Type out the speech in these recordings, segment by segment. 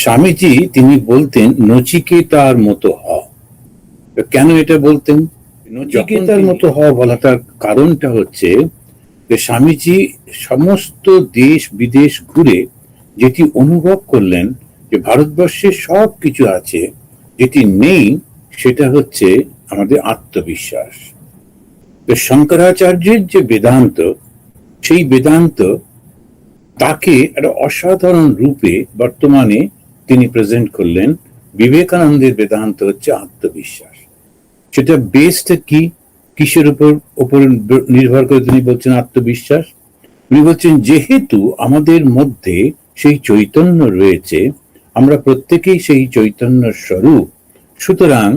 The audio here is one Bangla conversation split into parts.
স্বামীজি তিনি বলতেন নচিকেতার মতো হও। কেন এটা বলতেন? নচিকেতার মতো হওয়া বলাটার কারণটা হচ্ছে যে স্বামীজি সমস্ত দেশ বিদেশ ঘুরে যেটি অনুভব করলেন যে ভারতবর্ষে সব কিছু আছে, যেটি নেই সেটা হচ্ছে আমাদের আত্মবিশ্বাস। শঙ্করাচার্যের যে বেদান্ত, সেই বেদান্ত তাকে একটা অসাধারণ রূপে বর্তমানে তিনি প্রেজেন্ট করলেন। বিবেকানন্দের বেদান্ত হচ্ছে আত্মবিশ্বাস। সেটা বেসটা কি, কিসের উপর উপর নির্ভর করে তিনি বলছেন আত্মবিশ্বাস? উনি বলছেন যেহেতু আমাদের মধ্যে সেই চৈতন্য রয়েছে, আমরা প্রত্যেকেই সেই চৈতন্য স্বরূপ, সুতরাং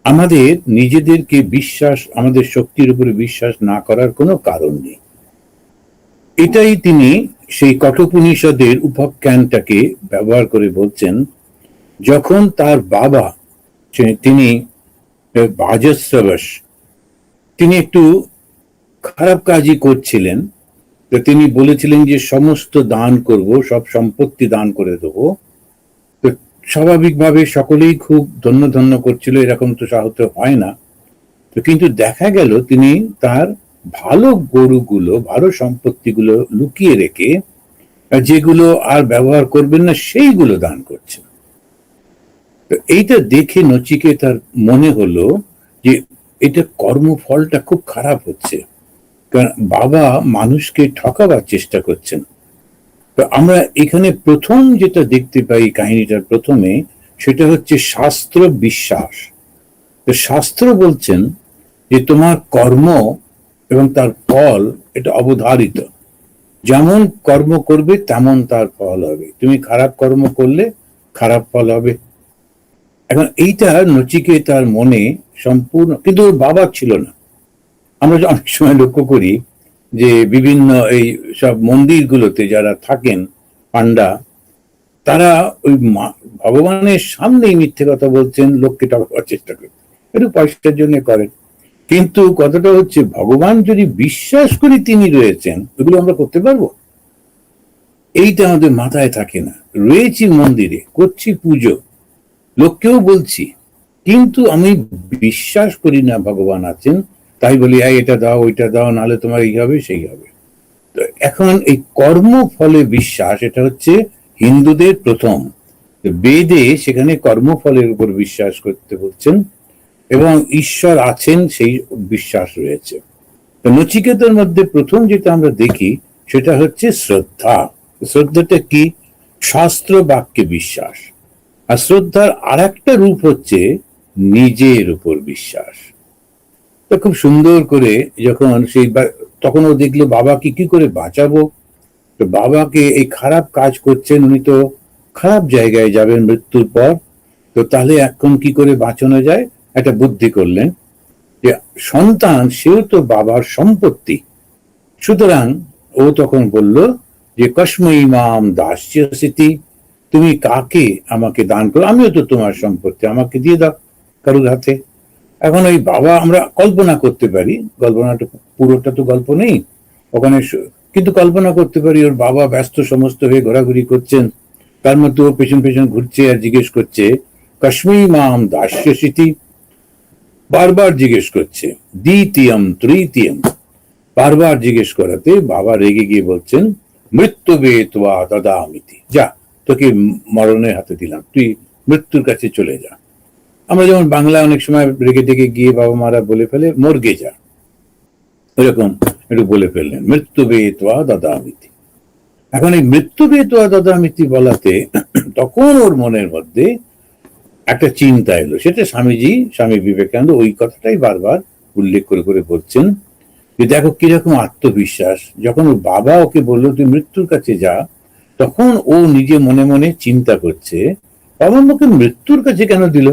আমাদের নিজেদেরকে বিশ্বাস, আমাদের শক্তির উপরে বিশ্বাস না করার কোনো কারণ নেই। এটাই তিনি সেই কঠোপনিষদের উপাখ্যানটাকে ব্যবহার করে বলছেন। যখন তার বাবা, তিনি বাজস্রবশ, তিনি একটু খারাপ কাজই করছিলেন, তো তিনি বলেছিলেন যে সমস্ত দান করব, সব সম্পত্তি দান করে দেবো। তো স্বাভাবিকভাবে সকলেই খুব ধন্য ধন্য করছিল, এরকম তো সাহত হয় না। তো কিন্তু দেখা গেল তিনি তার ভালো গরুগুলো, ভালো সম্পত্তিগুলো লুকিয়ে রেখে যেগুলো আর ব্যবহার করবেন না সেইগুলো দান করছেন। তো এইটা দেখে নচিকেতার মনে হলো যে এটা কর্মফলটা খুব খারাপ হচ্ছে, কারণ বাবা মানুষকে ঠকাবার চেষ্টা করছেন। তো আমরা এখানে প্রথম যেটা দেখতে পাই কাহিনীটার প্রথমে, সেটা হচ্ছে শাস্ত্র বিশ্বাস। তো শাস্ত্র বলছেন যে তোমার কর্ম এবং তার ফল এটা অবধারিত, যেমন কর্ম করবে তেমন তার ফল হবে। তুমি খারাপ কর্ম করলে খারাপ ফল হবে। এখন এইটা নচিকেতার মনে সম্পূর্ণ, কিন্তু ওর বাবা ছিল না। আমরা অনেক সময় লক্ষ্য করি যে বিভিন্ন এই সব মন্দিরগুলোতে যারা থাকেন পান্ডা, তারা ওই ভগবানের সামনেই মিথ্যে কথা বলছেন, লোককে ঠকাবার চেষ্টা করছেন, একটু পয়সার জন্য করেন। কিন্তু কথাটা হচ্ছে ভগবান যদি বিশ্বাস করি তিনি রয়েছেন, ওগুলো আমরা করতে পারবো? এইটা আমাদের মাথায় থাকে না। রয়েছি মন্দিরে, করছি পুজো, লোককেও বলছি, কিন্তু আমি বিশ্বাস করি না ভগবান আছেন, তাই বলি এটা দাও ওইটা দাও, নাহলে তোমার এই হবে সেই হবে। তো এখন এই কর্ম ফলে বিশ্বাস, এটা হচ্ছে হিন্দুদের প্রথম বেদে, সেখানে কর্মফলের উপর বিশ্বাস করতে বলছেন এবং ঈশ্বর আছেন সেই বিশ্বাস রয়েছে। তো নচিকেতার মধ্যে প্রথম যেটা আমরা দেখি সেটা হচ্ছে শ্রদ্ধা। শ্রদ্ধাটা কি? শাস্ত্র বাক্যে বিশ্বাস। আর শ্রদ্ধার আর একটা রূপ হচ্ছে নিজের উপর বিশ্বাস। তো খুব সুন্দর করে যখন সেই, তখন ও দেখলো বাবাকে কি করে বাঁচাবো। তো বাবাকে এই খারাপ কাজ করছেন, উনি তো খারাপ জায়গায় যাবেন মৃত্যুর পর, তো তাহলে এখন কি করে বাঁচানো যায়? একটা বুদ্ধি করলেন যে সন্তান সেও তো বাবার সম্পত্তি, সুতরাং ও তখন বলল যে কস্মৈ মাম দাস্যসিতি, তুমি কাকে আমাকে দান করো, আমিও তো তোমার সম্পত্তি, আমাকে দিয়ে দাও কারুর হাতে। এখন ওই বাবা, আমরা কল্পনা করতে পারি, কল্পনাটা পুরোটা তো গল্প নেই ওখানে, কিন্তু কল্পনা করতে পারি ওর বাবা ব্যস্ত সমস্ত হয়ে ঘোরাঘুরি করছেন, তার মধ্যে ও পেছন পেছন ঘুরছে আর জিজ্ঞেস করছে কস্মৈ মাম দাস্যসিতি, বারবার জিজ্ঞেস করছে, দ্বিতীয়ম তৃতীয়ম, বারবার জিজ্ঞেস করাতে বাবা রেগে গিয়ে বলছেন মৃত্যুবে তোয়া দদামিতি, যা তোকে মরণের হাতে দিলাম, তুই মৃত্যুর কাছে চলে যা। আমরা যেমন বাংলায় অনেক সময় রেগে টেগে গিয়ে বাবা মারা বলে ফেলে মর্গে যা, এরকম একটু বলে ফেললেন মৃত্যুবে তোয়া দদামিতি। এখন এই মৃত্যুবে তোয়া দদামিতি বলাতে তখন ওর মনের মধ্যে একটা চিন্তা এলো। সেটা স্বামী বিবেকানন্দ ওই কথাটাই বারবার উল্লেখ করে করে বলছেন যে দেখো কিরকম আত্মবিশ্বাস। যখন ওর বাবা ওকে বললো তুই মৃত্যুর কাছে যা, তখন ও নিজে মনে মনে চিন্তা করছে বাবা আমাকে মৃত্যুর কাছে কেন দিল?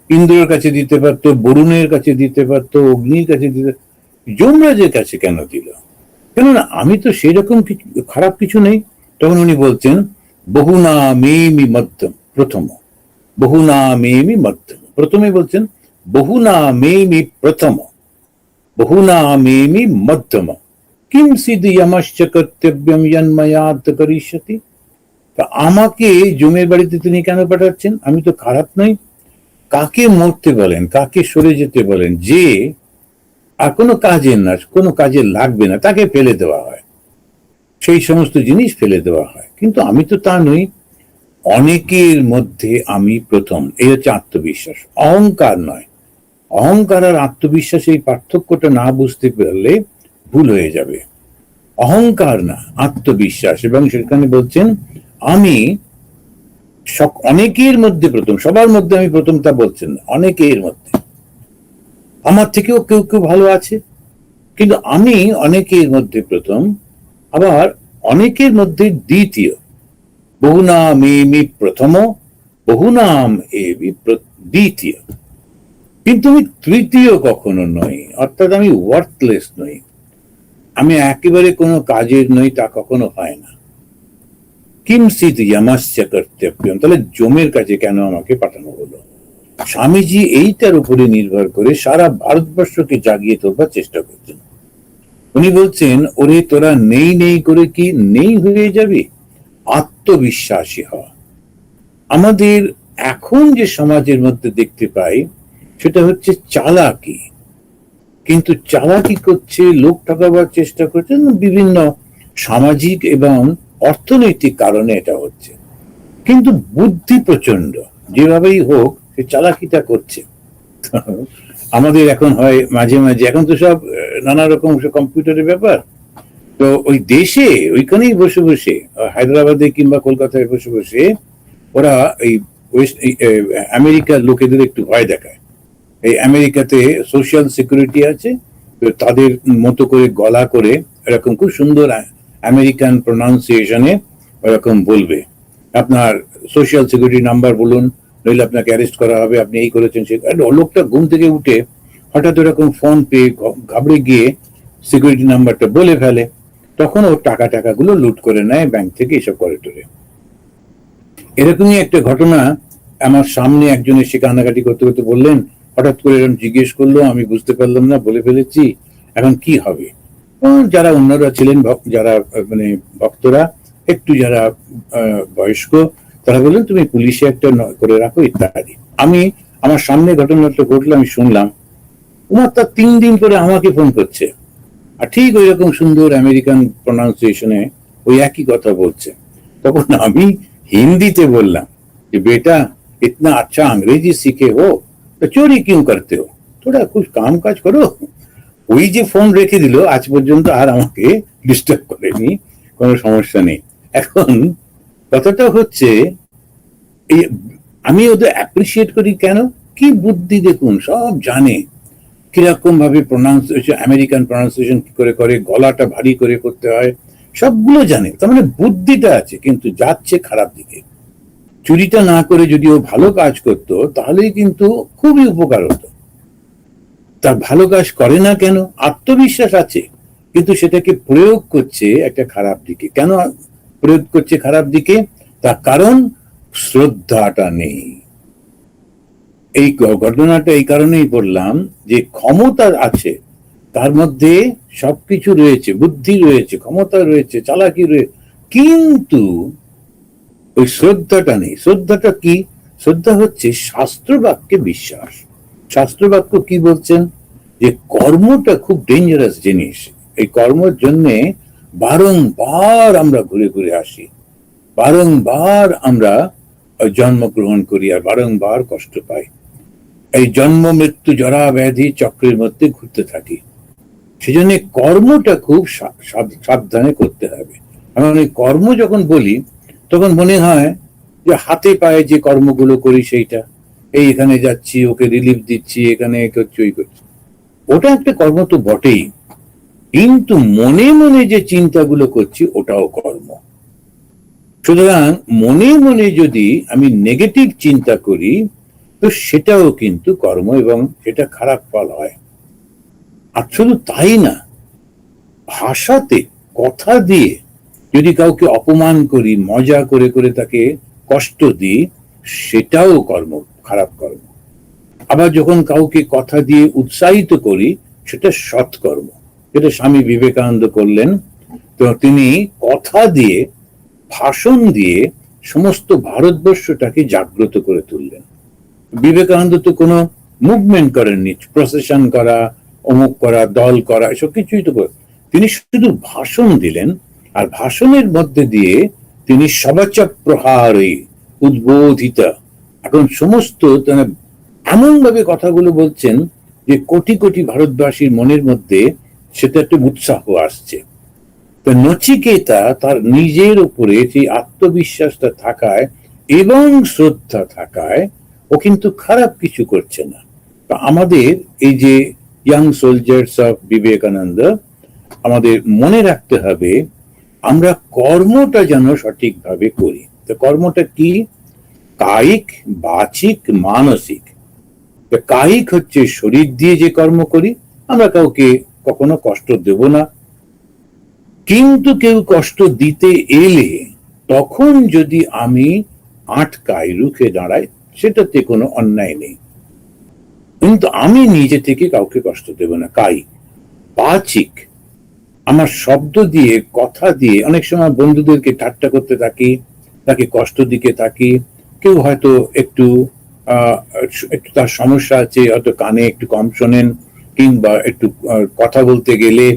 ইন্দ্রের কাছে দিতে পারতো, বরুণের কাছে দিতে পারতো, অগ্নির কাছে দিতে, যমরাজের কাছে কেন দিল? কেননা আমি তো সেরকম খারাপ কিছু নেই। তখন উনি বলছেন বহুনা মেমি মধ্যম প্রথম, বহুনা মেমি মধ্যম, প্রথমে বলছেন বহুনা মেমি প্রথম, বহুনা মেমি মধ্যম, কিম সিদ্ধ যমশ্চ কর্তব্যম যন্ময়াত করিষ্যতি। তা আমাকে জমের বাড়িতে তিনি কেন পাঠাচ্ছেন? আমি তো খারাপ নই। কাকে মরতে বলেন, কাকে সরে যেতে বলেন, যে আর কোনো কাজের না, কোনো কাজে লাগবে না, তাকে ফেলে দেওয়া হয়, সেই সমস্ত জিনিস ফেলে দেওয়া হয়। কিন্তু আমি তো তা নই। অনেকের মধ্যে আমি প্রথম, এই হচ্ছে আত্মবিশ্বাস, অহংকার নয়। অহংকার আর আত্মবিশ্বাস, এই পার্থক্যটা না বুঝতে পারলে ভুল হয়ে যাবে। অহংকার না, আত্মবিশ্বাস। এবং সেখানে বলছেন আমি অনেকের মধ্যে প্রথম, সবার মধ্যে আমি প্রথম তা বলছেন না, অনেকের মধ্যে। আমার থেকেও কেউ কেউ ভালো আছে, কিন্তু আমি অনেকের মধ্যে প্রথম, আবার অনেকের মধ্যে দ্বিতীয়। বহুনাম এমি প্রথম, বহুনাম এমি দ্বিতীয়। কিন্তু আমি তৃতীয় কখনো নই, অর্থাৎ আমি ওয়ার্থলেস নই, আমি একেবারে কোনো কাজের নই, তা কখনো হয় না। কিমসিদ ইয়ামাস্য কর্তব্যম, তাহলে জমের কাছে কেন আমাকে পাঠানো হলো? স্বামীজি এইটার উপরে নির্ভর করে সারা ভারতবর্ষকে জাগিয়ে তোলবার চেষ্টা করছেন। উনি বলছেন, ওরে তোরা নেই নেই করে কি নেই হয়ে যাবে? আত্মবিশ্বাসী হওয়া। আমাদের এখন যে সমাজের মধ্যে দেখতে পাই, সেটা হচ্ছে চালাকি। কিন্তু চালাকি করছে, লোক ঠকাবার চেষ্টা করছে, বিভিন্ন সামাজিক এবং অর্থনৈতিক কারণে এটা হচ্ছে। কিন্তু বুদ্ধি প্রচন্ড, যেভাবেই হোক সে চালাকিটা করছে। আমাদের এখন হয় মাঝে মাঝে, এখন তো সব নানা রকম কম্পিউটারের ব্যাপার, তো ওই দেশে ওইখানেই বসে বসে, হায়দ্রাবাদে কিংবা কলকাতায় বসে বসে ওরা এই ওয়েস্ট আমেরিকার লোকেদের একটু ভয় দেখায়। এই আমেরিকাতে সোশ্যাল সিকিউরিটি আছে, তো তাদের মতো করে গলা করে এরকম খুব সুন্দর আমেরিকান প্রোনাউন্সিয়েশনে এরকম বলবে, আপনার সোশ্যাল সিকিউরিটি নাম্বার বলুন, নইলে আপনাকে অ্যারেস্ট করা হবে, আপনি এই করেছেন সে। লোকটা ঘুম থেকে উঠে হঠাৎ এরকম ফোন পেয়ে ঘাবড়ে গিয়ে সিকিউরিটি নাম্বারটা বলে ফেলে, তখন ওর টাকাগুলো লুট করে নেয় ব্যাংক থেকে, এসব করে টোরে। এরকমই একটা ঘটনা আমার সামনে একজন এসে কান্নাকাটি করতে করতে বললেন, হঠাৎ করে এরকম জিজ্ঞেস করলো, আমি বুঝতে পারলাম না, বলে ফেলেছি, এখন কি হবে? যারা অন্যরা ছিলেন, যারা মানে ভক্তরা একটু যারা বয়স্ক, তারা বললেন তুমি পুলিশে একটা করে রাখো ইত্যাদি। আমি আমার সামনে ঘটনাটা ঘটলো, আমি শুনলাম। উমার তার 3 দিন পরে আমাকে ফোন করছে, আর ঠিক ওই রকম সুন্দর আমেরিকান প্রোনাউন্সিয়েশনে ওই একই কথা বলছে। তখন আমি হিন্দিতে বললাম যে বেটা इतना अच्छा अंग्रेजी सीखे हो तो चोरी क्यों करते हो, थोड़ा कुछ काम काज करो। ওই যে ফোন রেখে দিল, আজ পর্যন্ত আর আমাকে ডিস্টার্ব করেনি, কোনো সমস্যা নেই। এখন কথাটা হচ্ছে, এই আমি ওদের অ্যাপ্রিসিয়েট করি কেন, কি বুদ্ধি দেখুন, সব জানে কিরকম ভাবে প্রোনাউন্সিয়েশন, আমেরিকান প্রোনাউন্সিয়েশন কি করে করে, গলাটা ভারী করে করতে হয়, সবগুলো জানে। তার মানে বুদ্ধিটা আছে, কিন্তু যাচ্ছে খারাপ দিকে। চুরিটা না করে যদি ও ভালো কাজ করতো, তাহলেই কিন্তু খুবই উপকার হতো। তার ভালো কাজ করে না কেন? আত্মবিশ্বাস আছে, কিন্তু সেটাকে প্রয়োগ করছে একটা খারাপ দিকে। কেন প্রয়োগ করছে খারাপ দিকে? তার কারণ শ্রদ্ধাটা নেই। এই ঘটনাটা এই কারণেই বললাম যে ক্ষমতা আছে, তার মধ্যে সবকিছু রয়েছে, বুদ্ধি রয়েছে, ক্ষমতা রয়েছে, চালাকি রয়েছে, কিন্তু ওই শ্রদ্ধাটা নেই। শ্রদ্ধাটা কি? শ্রদ্ধা হচ্ছে শাস্ত্র বাক্যে বিশ্বাস। শাস্ত্র বাক্য কি বলছেন? যে কর্মটা খুব ডেঞ্জারাস জিনিস, এই কর্মের জন্য বারংবার আমরা ঘুরে ঘুরে আসি, বারংবার আমরা জন্মগ্রহণ করি, আর বারংবার কষ্ট পাই। এই জন্ম মৃত্যু জরা ব্যাধি চক্রের মধ্যে ঘুরতে থাকি। সেজন্য কর্মটা খুব সাবধানে করতে হবে। কারণ এই কর্ম যখন বলি, তখন মনে হয় যে হাতে পায়ে যে কর্মগুলো করি সেইটা, এই এখানে যাচ্ছি, ওকে রিলিফ দিচ্ছি, এখানে করছি, ওই করছি, ওটা একটা কর্ম তো বটেই, কিন্তু মনে মনে যে চিন্তাগুলো করছি ওটাও কর্ম। সুতরাং মনে মনে যদি আমি নেগেটিভ চিন্তা করি, তো সেটাও কিন্তু কর্ম, এবং সেটা খারাপ ফল হয়। আর শুধু তাই না, ভাষাতে কথা দিয়ে যদি কাউকে অপমান করি, মজা করে করে তাকে কষ্ট দিই, সেটাও কর্ম, খারাপ কর্ম। আবার যখন কাউকে কথা দিয়ে উৎসাহিত করি, সেটা সৎকর্ম। যেটা স্বামী বিবেকানন্দ করলেন, তো তিনি কথা দিয়ে, ভাষণ দিয়ে সমস্ত ভারতবর্ষটাকে জাগ্রত করে তুললেন। বিবেকানন্দ তো কোনো মুভমেন্ট করেননি, প্রসেশন করা, অমুক করা, দল করা, এসব কিছুই তো তিনি শুধু ভাষণ দিলেন, আর ভাষণের মধ্যে দিয়ে তিনি সবাচ প্রহারে উদ্বোধিত, এখন সমস্ত এমন ভাবে কথাগুলো বলছেন যে কোটি কোটি ভারতবাসীর মনের মধ্যে সেটা একটা উৎসাহ আসছে। তো নচিকেতা তার নিজের উপরে সেই আত্মবিশ্বাসটা থাকায় এবং শ্রদ্ধা থাকায় ও কিন্তু খারাপ কিছু করছে না। তো আমাদের এই যে ইয়াং সোলজার্স অফ বিবেকানন্দ, আমাদের মনে রাখতে হবে আমরা কর্মটা যেন সঠিকভাবে করি। তো কর্মটা কি? কায়িক, বাচিক, মানসিক। কায়িক হচ্ছে শরীর দিয়ে যে কর্ম করি, আমরা কাউকে কখনো কষ্ট দেব না, কিন্তু কেউ কষ্ট দিতে এলে তখন যদি আমি আটকাই, রুখে দাঁড়াই, সেটাতে কোনো অন্যায় নেই, কিন্তু আমি নিজে থেকে কাউকে কষ্ট দেব না। কায়িক। বাচিক, আমার শব্দ দিয়ে, কথা দিয়ে অনেক সময় বন্ধুদেরকে ঠাট্টা করতে থাকি, তাকে কষ্ট দিতে থাকি। কেউ হয়তো একটু একটু তার সমস্যা আছে, হয়তো কানে একটু কম শোনেন, কিংবা একটু কথা বলতে গেলে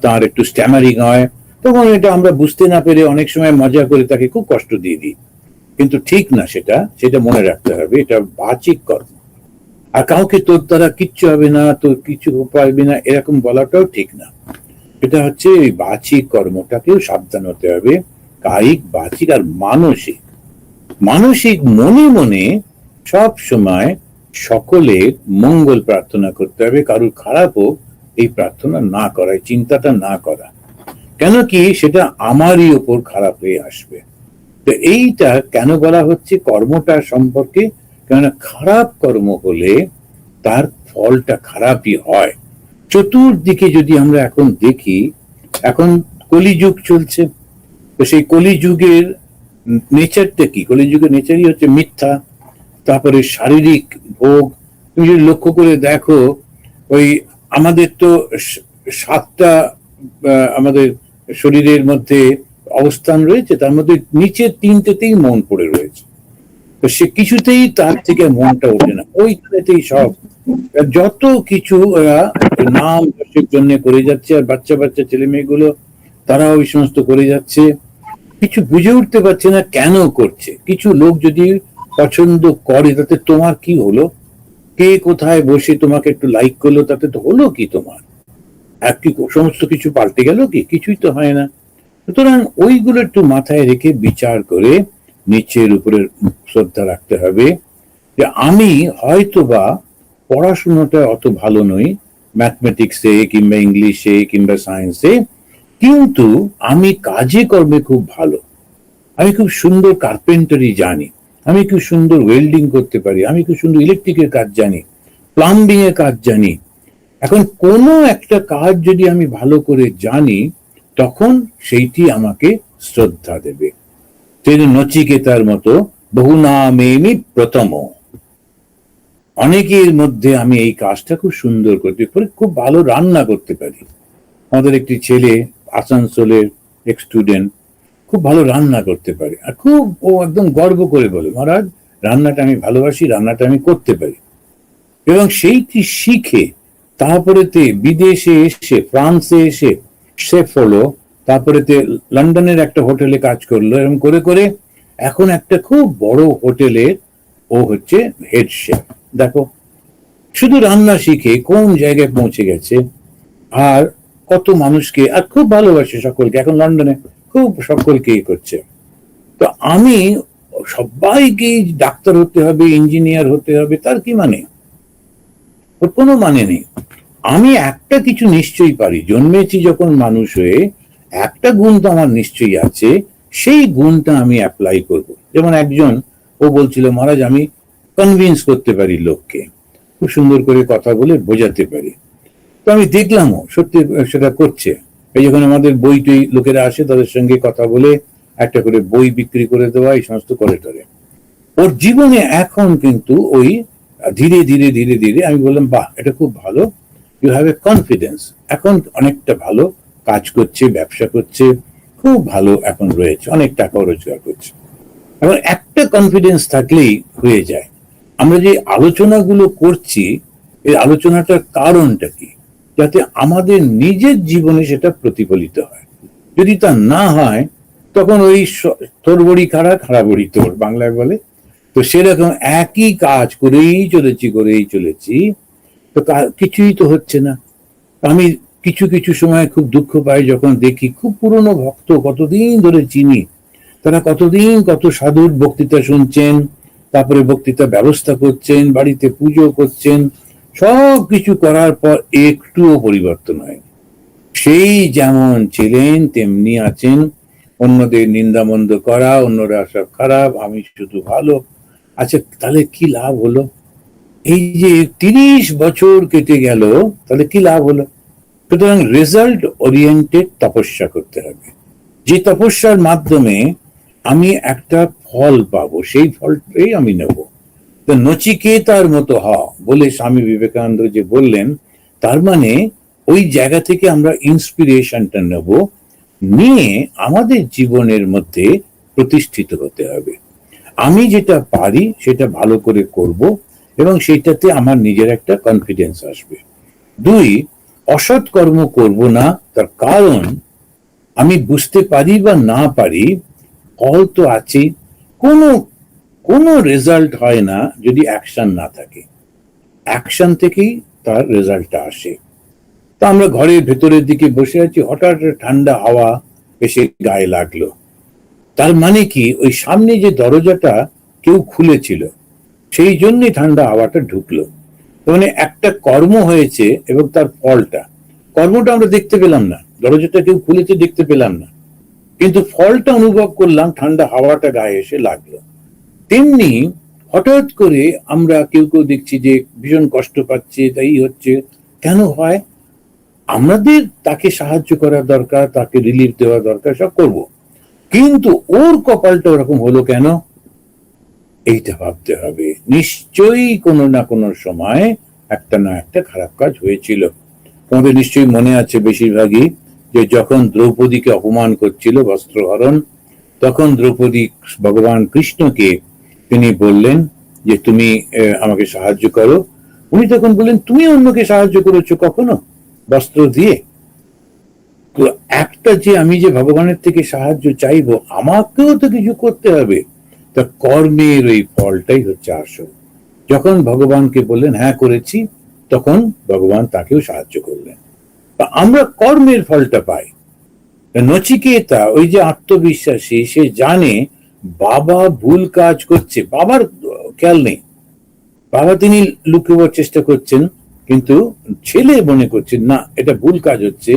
তার একটু স্ট্যামারিং হয়, তখন এটা আমরা বুঝতে না পেরে অনেক সময় মজা করে তাকে খুব কষ্ট দিয়ে দিই, কিন্তু ঠিক না। সেটা মনে রাখতে হবে, এটা বাচিক কর্ম। আর কাউকে তোর দ্বারা কিচ্ছু হবে না, তোর কিছু পারবি না, এরকম বলাটাও ঠিক না। এটা হচ্ছে এই বাচিক কর্মটাকেও সাবধান হতে হবে। কায়িক, বাচিক আর মানসিক। মানসিক, মনে মনে সব সময় সকলের মঙ্গল প্রার্থনা করতে হবে, কারোর খারাপ হোক এই প্রার্থনা না করা, চিন্তাটা না করা। কেন কি? সেটা আমারই ওপর খারাপ হয়ে আসবে। তো এইটা কেন বলা হচ্ছে কর্মটা সম্পর্কে? কেননা খারাপ কর্ম হলে তার ফলটা খারাপই হয়। চতুর্দিকে যদি আমরা এখন দেখি, এখন কলিযুগ চলছে, তো সেই কলিযুগের নেচারটা কি? কলিযুগের নেচারই হচ্ছে মিথ্যা, তারপরে শারীরিক ভোগ। তুমি যদি লক্ষ্য করে দেখো, ওই আমাদের তো 7টা আমাদের শরীরের মধ্যে অবস্থান রয়েছে, তার মধ্যে নিচের 3টেতেই মন পড়ে রয়েছে। তো সে কিছুতেই তার থেকে মনটা ওঠে না, ওইখানেতেই সব যত কিছু নাম যশের জন্য করে যাচ্ছে। আর বাচ্চা বাচ্চা ছেলে মেয়েগুলো তারাও ওই সমস্ত করে যাচ্ছে, কিছু বুঝে উঠতে পারছে না কেন করছে। কিছু লোক যদি পছন্দ করে, তাতে তোমার কি হলো? কে কোথায় বসে তোমাকে একটু লাইক করলো, তাতে তো হলো কি তোমার? কি সমস্ত কিছু পাল্টে গেল কি? কিছুই তো হয় না। সুতরাং ওইগুলো একটু মাথায় রেখে বিচার করে নিচের উপরে শ্রদ্ধা রাখতে হবে, যে আমি হয়তো বা পড়াশোনাটা অত ভালো নই, ম্যাথমেটিক্সে কিংবা ইংলিশে কিংবা সায়েন্সে, কিন্তু আমি কাজে কর্মে খুব ভালো। আমি খুব সুন্দর কার্পেন্টারি জানি, আমি খুব সুন্দর ওয়েল্ডিং করতে পারি, আমি খুব সুন্দর ইলেকট্রিকের কাজ জানি, প্লাম্বিং এর কাজ জানি। এখন কোনো একটা কাজ যদি আমি ভালো করে জানি, তখন সেইটি আমাকে শ্রদ্ধা দেবে। নচিকেতার মতো বহু নামেমি প্রথম, অনেকের মধ্যে আমি এই কাজটা খুব সুন্দর করতে পারি, খুব ভালো রান্না করতে পারি। আমাদের একটি ছেলে আসানসোলের এক স্টুডেন্ট, খুব ভালো রান্না করতে পারে, আর খুব ও একদম গর্ব করে বলে, মহারাজ রান্নাটা আমি ভালোবাসি, রান্নাটা আমি করতে পারি। এবং সেইটি শিখে তারপরে বিদেশে এসে, ফ্রান্সে এসে শেফ হলো, তারপরে লন্ডনের একটা হোটেলে কাজ করলো, এরকম করে করে এখন একটা খুব বড় হোটেলে ও হচ্ছে হেড শেফ। দেখো, শুধু রান্না শিখে কোন জায়গায় পৌঁছে গেছে, আর কত মানুষকে, আর খুব ভালোবাসে সকলকে, এখন লন্ডনে খুব সকলকে করছে। তো আমি সবাইকে ডাক্তার হতে হবে, ইঞ্জিনিয়ার হতে হবে, তার কি মানে? কোনো মানে নেই। আমি একটা কিছু নিশ্চয়ই পারি, জন্মেছি যখন মানুষ হয়ে, একটা গুণ তো আমার নিশ্চয়ই আছে, সেই গুণটা আমি অ্যাপ্লাই করব। যেমন একজন ও বলছিল, মহারাজ আমি কনভিন্স করতে পারি লোককে, খুব সুন্দর করে কথা বলে বোঝাতে পারি। তো আমি দেখলামও সত্যি সেটা করছে। এই যখন আমাদের বই টই লোকেরা আসে, তাদের সঙ্গে কথা বলে একটা করে বই বিক্রি করে দেওয়া, এই সমস্ত করে টরে ওর জীবনে এখন কিন্তু ওই ধীরে ধীরে ধীরে ধীরে আমি বললাম, বাহ, এটা খুব ভালো, ইউ হ্যাভ এ কনফিডেন্স। এখন অনেকটা ভালো কাজ করছে, ব্যবসা করছে, খুব ভালো এখন রয়েছে, অনেক টাকাও রোজগার করছে। এবং একটা কনফিডেন্স থাকলেই হয়ে যায়। আমরা যে আলোচনাগুলো করছি, এই আলোচনাটার কারণটা কি? যাতে আমাদের নিজের জীবনে সেটা প্রতিফলিত হয়। যদি তা না হয়, তখন ওই তোর বড়ি খাড়া, খাড়া বড়ি তোর, বাংলায় বলে। তো সেরকম একই কাজ করেই চলেছি, তো কিছুই তো হচ্ছে না। আমি কিছু কিছু সময় খুব দুঃখ পাই যখন দেখি খুব পুরনো ভক্ত, কতদিন ধরে চিনি, তারা কতদিন কত সাধুর বক্তৃতা শুনছেন, তারপরে বক্তৃতা ব্যবস্থা করছেন, বাড়িতে পুজো করছেন, সব কিছু করার পর একটুও পরিবর্তন হয়। সেই যেমন ছিলেন তেমনি আছেন। অন্যদের নিন্দামন্দ করা, অন্যরা সব খারাপ, আমি শুধু ভালো। আচ্ছা, তাহলে কি লাভ হলো? এই যে 30 বছর কেটে গেল, তাহলে কি লাভ হলো? সুতরাং রেজাল্ট ওরিয়েন্টেড তপস্যা করতে হবে, যে তপস্যার মাধ্যমে আমি একটা ফল পাবো, সেই ফলটাই আমি নেব। তো নচিকেতার মতো হ বলে স্বামী বিবেকানন্দ যে বললেন, তার মানে ওই জায়গা থেকে আমরা ইন্সপিরেশনটা নেব, নিয়ে আমাদের জীবনের মধ্যে প্রতিষ্ঠিত হতে হবে। আমি যেটা পারি সেটা ভালো করে করব, এবং সেটাতে আমার নিজের একটা কনফিডেন্স আসবে। 2, অসৎ কর্ম করব না। তার কারণ আমি বুঝতে পারি বা না পারি, ফল তো আছে। কোনো কোনো রেজাল্ট হয় না যদি অ্যাকশন না থাকে। অ্যাকশন থেকেই তার রেজাল্টটা আসে। তা আমরা ঘরের ভেতরের দিকে বসে আছি, হঠাৎ ঠান্ডা হাওয়া এসে গায়ে লাগলো। তার মানে কি, ওই সামনে যে দরজাটা কেউ খুলেছিল, সেই জন্যই ঠান্ডা হাওয়াটা ঢুকলো। মানে একটা কর্ম হয়েছে এবং তার ফলটা, কর্মটা আমরা দেখতে পেলাম না, দরজাটা কেউ খুলেছে দেখতে পেলাম না, কিন্তু ফলটা অনুভব করলাম, ঠান্ডা হাওয়াটা গায়ে এসে লাগলো। তেমনি হঠাৎ করে আমরা কেউ কেউ দেখছি যে ভীষণ কষ্ট পাচ্ছে, তাই হচ্ছে। কেন হয়? আমাদের তাকে সাহায্য করা দরকার, তাকে রিলিফ দেওয়া দরকার, সব করব, কিন্তু ওর কপালটা ওরকম হলো কেন? এইটা ভাবতে হবে। নিশ্চয়ই কোনো না কোনো সময় একটা না একটা খারাপ কাজ হয়েছিল। তোমাদের নিশ্চয়ই মনে আছে বেশিরভাগই, যে যখন দ্রৌপদীকে অপমান করছিল, বস্ত্রহরণ, তখন দ্রৌপদী ভগবান কৃষ্ণকে তিনি বললেন যে তুমি আমাকে সাহায্য করো। উনি তখন বললেন, তুমি অন্যকে সাহায্য করেছো কখনো বস্ত্র দিয়ে? তো একটা যে আমি যে ভগবানের থেকে সাহায্য চাইবো, আমাকেও তো কিছু করতে হবে। তা কর্মের ওই ফলটাই হচ্ছে আসল। যখন ভগবানকে বললেন হ্যাঁ করেছি, তখন ভগবান তাকেও সাহায্য করলেন। আমরা কর্মের ফলটা পাই। নচিকেতা ওই যে আত্মবিশ্বাসী, সে জানে বাবা ভুল কাজ করছে, বাবার খেয়াল নেই, বাবা তিনি লুকাবার চেষ্টা করছেন, কিন্তু ছেলে মনে করছেন না এটা ভুল কাজ হচ্ছে।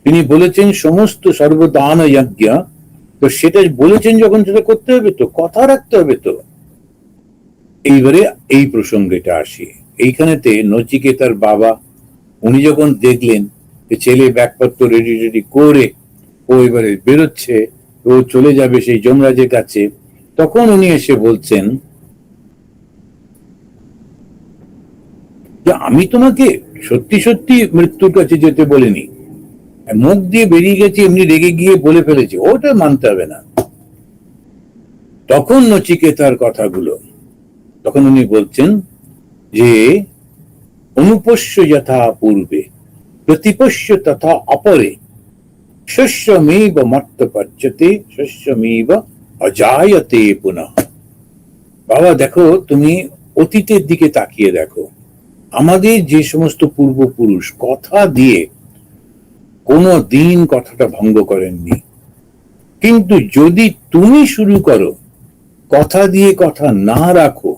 তিনি বলেছেন সমস্ত সর্বদান যজ্ঞ, তো সেটা বলেছেন যখন সেটা করতে হবে, তো কথা রাখতে হবে। তো এইবারে এই প্রসঙ্গটা আসি। এইখানেতে নচিকেতার বাবা, উনি যখন দেখলেন যে ছেলে ব্যাগপত্র রেডি রেডি করে ও এবারে বেরোচ্ছে, ও চলে যাবে সেই যমরাজের কাছে, তখন উনি এসে বলছেন যে আমি তোমাকে সত্যি সত্যি মৃত্যুর কাছে যেতে বলিনি, মুখ দিয়ে বেরিয়ে গেছে, এমনি রেগে গিয়ে বলে ফেলেছি, ওটা মানতে হবে না। তখন নচিকেতার কথাগুলো, তখন উনি বলছেন যে অনুপস্য যথা পূর্বে প্রতিপস্য তথা অপরে শস্যমেব মর্ত পচ্যতে শস্যমেব অজায়তে পুনঃ। বাবা দেখো, তুমি অতীতের দিকে তাকিয়ে দেখো, আমাদের যে সমস্ত পূর্বপুরুষ কথা দিয়ে কোনো দিন কথাটা ভঙ্গ করেননি, কিন্তু যদি তুমি শুরু করো কথা দিয়ে কথা না রাখো,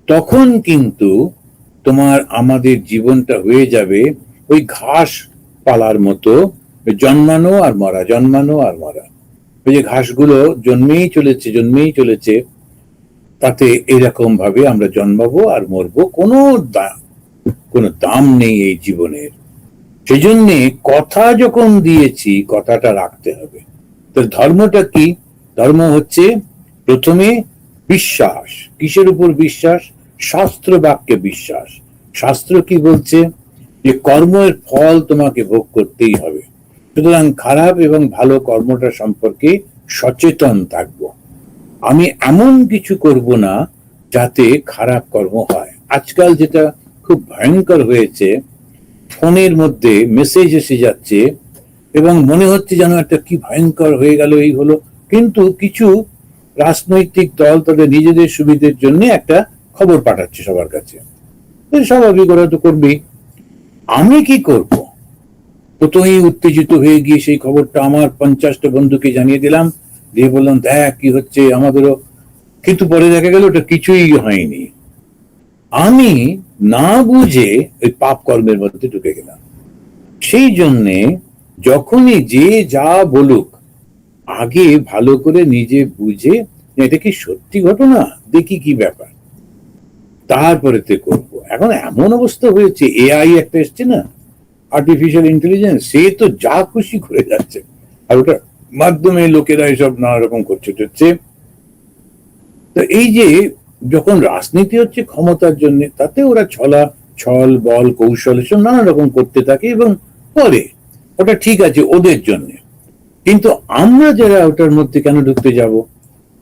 তখন কিন্তু তোমার আমাদের জীবনটা হয়ে যাবে ওই ঘাস পালার মতো, জন্মানো আর মরা, জন্মানো আর মরা। ওই যে ঘাসগুলো জন্মেই চলেছে, তাতে এরকম ভাবে আমরা জন্মাবো আর মরবো, কোনো দাম নেই এই জীবনের। সেই জন্যে কথা যখন দিয়েছি, কথাটা রাখতে হবে। তো ধর্মটা কি? ধর্ম হচ্ছে প্রথমে বিশ্বাস। কিসের উপর বিশ্বাস? শাস্ত্র বাক্যে বিশ্বাস। শাস্ত্র কি বলছে? যে কর্মের ফল তোমাকে ভোগ করতেই হবে। সুতরাং খারাপ এবং ভালো কর্মটা সম্পর্কে সচেতন থাকবো। আমি এমন কিছু করব না যাতে খারাপ কর্ম হয়। আজকাল যেটা খুব ভয়ঙ্কর হয়েছে, ফোনের মধ্যে মেসেজ এসে যাচ্ছে এবং মনে হচ্ছে যেন একটা কি ভয়ঙ্কর হয়ে গেল, এই হলো। কিন্তু কিছু রাজনৈতিক দল তাদের নিজেদের সুবিধের জন্য একটা খবর পাঠাচ্ছে সবার কাছে, স্বাভাবিক, ওরা তো করবেই। আমি কি করব? প্রথমেই উত্তেজিত হয়ে গিয়ে সেই খবরটা আমার 50টা বন্ধুকে জানিয়ে দিলাম, দিয়ে বললাম দেখ কি হচ্ছে আমাদেরও। কিন্তু পরে দেখা গেল ওটা কিছুই হয়নি। আমি না বুঝে ওই পাপ কর্মের মধ্যে ঢুকে গেলাম। সেই জন্যে যখনই যে যা বলুক, আগে ভালো করে নিজে বুঝে এটা কি সত্যি ঘটনা, দেখি কি ব্যাপার, তারপরে তে করবো। এখন এমন অবস্থা হয়েছে, এআই একটা এসছে না, আর্টিফিশিয়াল ইন্টেলিজেন্স, সে তো যা খুশি করে যাচ্ছে, আর ওটার মাধ্যমে লোকেরা এসব নানা রকম করছে টচ্ছে। তো এই যে যখন রাজনীতি হচ্ছে ক্ষমতার জন্য, তাতে ওরা ছল বল কৌশল এসব নানা রকম করতে থাকে এবং করে, ওটা ঠিক আছে ওদের জন্য। কিন্তু আমরা যারা ওটার মধ্যে কেন ঢুকতে যাব?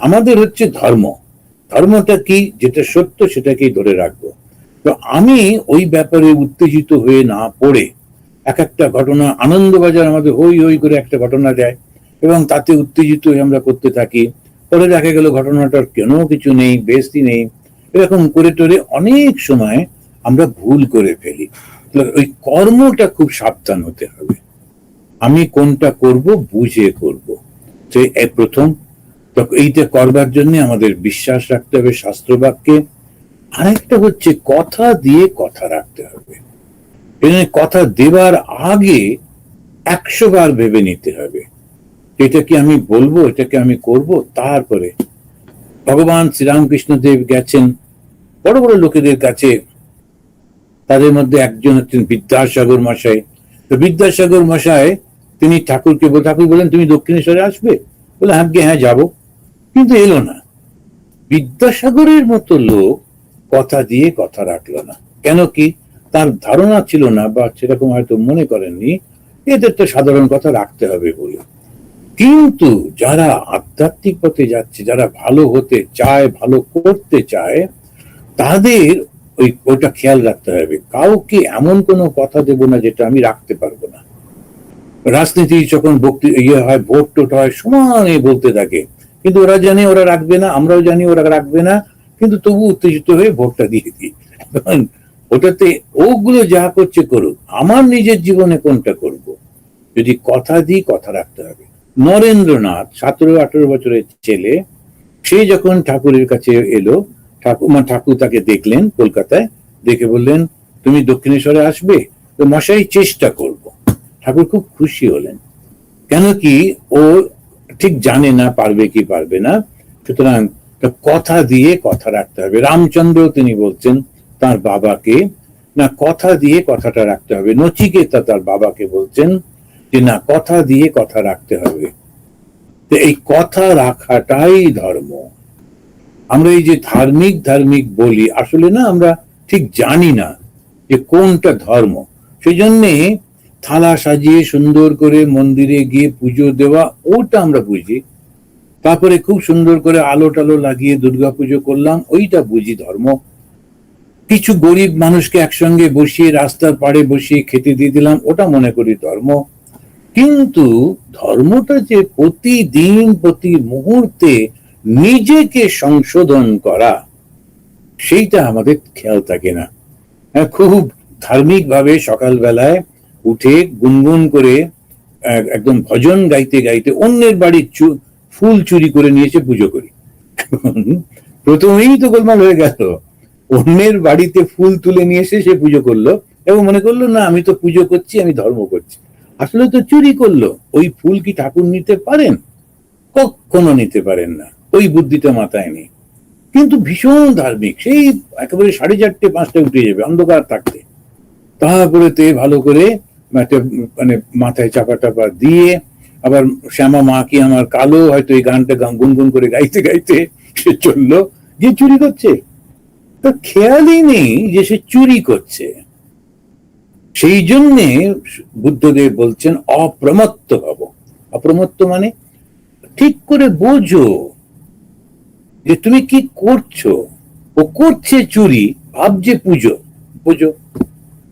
আমাদের হচ্ছে ধর্ম। ধর্মটা কি, যেটা সত্য সেটাকেই ধরে রাখবো। তো আমি ওই ব্যাপারে উত্তেজিত হয়ে না পড়ে, এক একটা ঘটনা, আনন্দবাজার আমাদের হই হই করে একটা ঘটনা দেয় এবং তাতে উত্তেজিত হয়ে আমরা করতে থাকি। পরে দেখা গেল ঘটনাটার কেন কিছু নেই, বেশি নেই, এরকম করে টোরে অনেক সময় আমরা ভুল করে ফেলি। ওই কর্মটা খুব সাবধান হতে হবে। আমি কোনটা করব বুঝে করব, সেই প্রথম। এইটা করবার জন্য আমাদের বিশ্বাস রাখতে হবে শাস্ত্র বাক্যে। আরেকটা হচ্ছে কথা দিয়ে কথা রাখতে হবে। কথা দেবার আগে 100 বার ভেবে নিতে হবে, এটা কি আমি বলবো, এটাকে আমি করব। তারপরে ভগবান শ্রীরামকৃষ্ণ দেব গেছেন বড় বড় লোকেদের কাছে, তাদের মধ্যে একজন হচ্ছেন বিদ্যাসাগর মশাই। তো বিদ্যাসাগর মশাই তিনি ঠাকুরকে ঠাকুর বলেন তুমি দক্ষিণেশ্বরে আসবে, বলে হ্যাঁ যাবো, কিন্তু এলো না। বিদ্যাসাগরের মতো লোক কথা দিয়ে কথা রাখলো না। কেন কি? তার ধারণা ছিল না, বা সেরকম হয়তো মনে করেননি এদের তো সাধারণ কথা রাখতে হবে বলে। কিন্তু যারা আধ্যাত্মিক পথে যাচ্ছে, যারা ভালো হতে চায়, ভালো করতে চায়, তাদের ওইটা খেয়াল রাখতে হবে। কাউকে এমন কোনো কথা দেব না যেটা আমি রাখতে পারবো না। রাজনীতি যখন হয়, ভোট টোট হয়, সমানে বলতে থাকে, কিন্তু ওরা জানে ওরা রাখবে না, আমরাও জানি ওরা রাখবে না, কিন্তু তবু উত্তেজিত হয়ে ভোটটা দিয়ে দিই। ওটাতে ওগুলো যা করছে করুক, আমার নিজের জীবনে কোনটা করব? যদি কথা দিই, কথা রাখতে হবে। নরেন্দ্রনাথ 17-18 বছরের ছেলে, সে যখন ঠাকুরের কাছে এলো, ঠাকুর তাকে দেখলেন কলকাতায়, দেখে বললেন তুমি দক্ষিণেশ্বরে আসবে, তো মশাই চেষ্টা করব। ঠাকুর খুব খুশি হলেন, কেন কি ও ঠিক জানে না পারবে কি পারবে না। সুতরাং কথা দিয়ে কথা রাখতে হবে। রামচন্দ্র তিনি বলছেন তার বাবাকে, না কথা দিয়ে কথাটা রাখতে হবে। নচিকেতা তার বাবাকে বলছেন যে না কথা দিয়ে কথা রাখতে হবে। এই কথা রাখাটাই ধর্ম। আমরা এই যে ধার্মিক বলি, আসলে না আমরা ঠিক জানি না যে কোনটা ধর্ম। সেই জন্যে থালা সাজিয়ে সুন্দর করে মন্দিরে গিয়ে পুজো দেওয়া, ওটা আমরা বুঝি। তারপরে খুব সুন্দর করে আলো টালো লাগিয়ে দুর্গা পুজো করলাম, ওইটা বুঝি ধর্ম। কিছু গরিব মানুষকে একসঙ্গে বসিয়ে রাস্তার পাড়ে বসিয়ে খেতে দিয়ে দিলাম, ওটা মনে করি ধর্ম। কিন্তু ধর্মটা যে প্রতিদিন প্রতি মুহূর্তে নিজেকে সংশোধন করা, সেইটা আমাদের খেয়াল থাকে না। খুব ধার্মিক ভাবে সকালবেলায় উঠে গুনগুন করে একদম ভজন গাইতে গাইতে অন্যের বাড়ির ফুল চুরি করে নিয়েছে পুজো করি। প্রথমেই তো গোলমাল হয়ে গেল। অন্যের বাড়িতে ফুল তুলে নিয়ে এসে সে পুজো করলো এবং মনে করলো না আমি তো পুজো করছি, আমি ধর্ম করছি। আসলে তো চুরি করলো। ওই ফুল কি ঠাকুর নিতে পারেন? কখনো নিতে পারেন না, ওই বুদ্ধিটা মাথায় নেই। কিন্তু ভীষণ ধার্মিক, সেই একেবারে 4:30-5টায় উঠে যাবে অন্ধকার থাকতে। তারপরে তে ভালো করে মানে মাথায় চাপা টাপা দিয়ে, আবার শ্যামা মা কি আমার কালো, হয়তো এই গানটা গুনগুন করে গাইতে গাইতে সে চললো, যে চুরি করছে। তো খেয়ালই নেই যে সে চুরি করছে। সেই জন্যে বুদ্ধদেব বলছেন অপ্রমত্ত হব। অপ্রমত্ত মানে ঠিক করে বোঝো, যে তুমি কি করছো, ও করছে চুরি, ভাবছে পুজো পুজো,